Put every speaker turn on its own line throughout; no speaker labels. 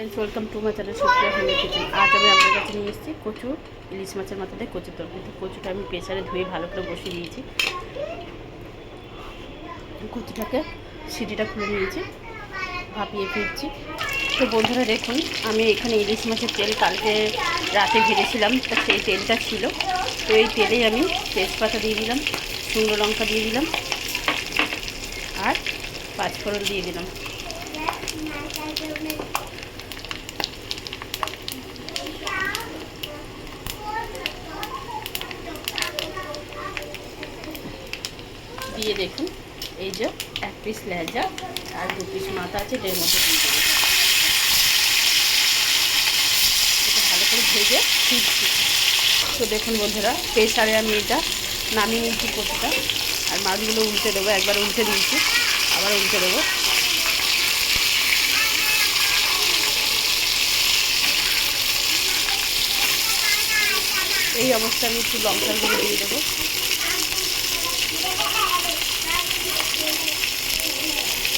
Friends, welcome to my channel Supriya হোমের kitchen. আজ আমি আপনার কাছে নিয়ে এসেছি কচু, ইলিশ মাছের মাথা দিয়ে কচুর তরকারি। কচুটা আমি প্রেসারে ধুয়ে ভালো করে বসিয়ে দিয়েছি। কচুটাকে সিটিটা খুলে নিয়েছি, ভাপিয়ে ফিরছি। তো বন্ধুরা দেখুন, আমি এখানে ইলিশ মাছের তেল কালকে রাতে ভেজেছিলাম, তো সেই তেলটা ছিল। তো এই তেলেই আমি তেজপাতা দিয়ে দিলাম, শুকনো লঙ্কা দিয়ে দিলাম আর পাঁচফোড়ন দিয়ে দিলাম। দিয়ে দেখুন, এই যে এক পিস লেজা আর দু পিস মাথা আছে, এর মধ্যে দিয়ে দেবো। এটা ভালো করে ভেজে ফিরছি। তো দেখুন বন্ধুরা, প্রেসারে আমি এটা নামিয়ে নিয়েছি কচুটা, আর মাছগুলো উল্টে দেবো। একবার উল্টে দিয়েছি, আবার উল্টে দেবো। এই অবস্থায় আমি একটু লঙ্কার গুঁড়ো দিয়ে দেবো।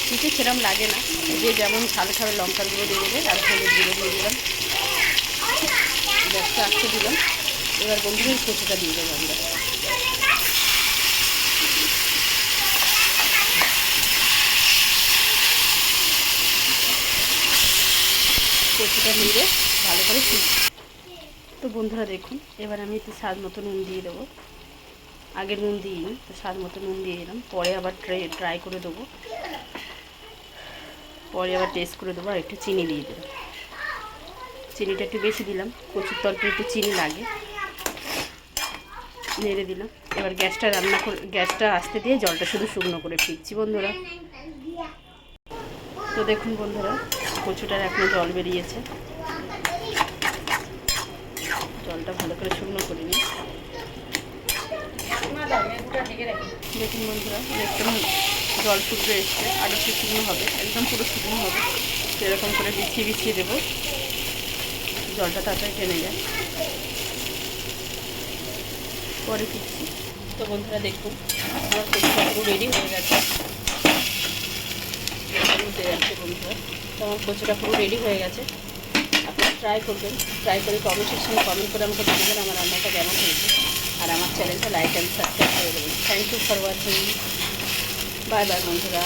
কিছু সেরকম লাগে না, যে যেমন ঝাল খাবে লঙ্কার গুঁড়ো দিয়ে দেবে। আর হলুদ গুঁড়ো দিয়ে দিলাম, গ্যাসটা আস্তে দিলাম। এবার বন্ধুদের কচুটা দিয়ে দেবো আমরা। কচুটা নিয়ে ভালো করে ফিরছি। তো বন্ধুরা দেখুন, এবার আমি একটু স্বাদ মতো নুন দিয়ে দেবো। আগে নুন দিইনি, তো স্বাদ মতো নুন দিয়ে দিলাম। পরে আবার ট্রাই করে দেবো, পরে আবার টেস্ট করে দেবো। আর একটু চিনি দিয়ে দেবো। চিনিটা একটু বেশি দিলাম, কচুর তরকারি একটু চিনি লাগে। নেড়ে দিলাম। এবার গ্যাসটা আস্তে দিয়ে জলটা শুধু শুকনো করে ফিরছি বন্ধুরা। তো দেখুন বন্ধুরা, কচুটার এখনো জল বেরিয়েছে। জলটা ভালো করে শুকনো করে নিই। দেখুন বন্ধুরা, একদম জল শুকনো এসছে, আর একটু শুকনো হবে, একদম পুরো শুকনো হবে। সেরকম করে বিছিয়ে বিছিয়ে দেবো, জলটা তাড়াতাড়ি টেনে যায়। পরে ফিরছি। তো বন্ধুরা দেখুন, আমার কচুটা পুরো রেডি হয়ে গেছে। উঠে যাচ্ছে বন্ধুরা। তো আমার কচুটা পুরো রেডি হয়ে গেছে। আপনারা ট্রাই করবেন, ট্রাই করে কমেন্ট সেকশনে কমেন্ট করে আমাকে জানাবেন আমার রান্নাটা কেমন হয়েছে। আর আমার চ্যানেলটা লাইক অ্যান্ড সাবস্ক্রাইব করে দেবেন। Thank you for watching. Bye bye বন্ধুরা।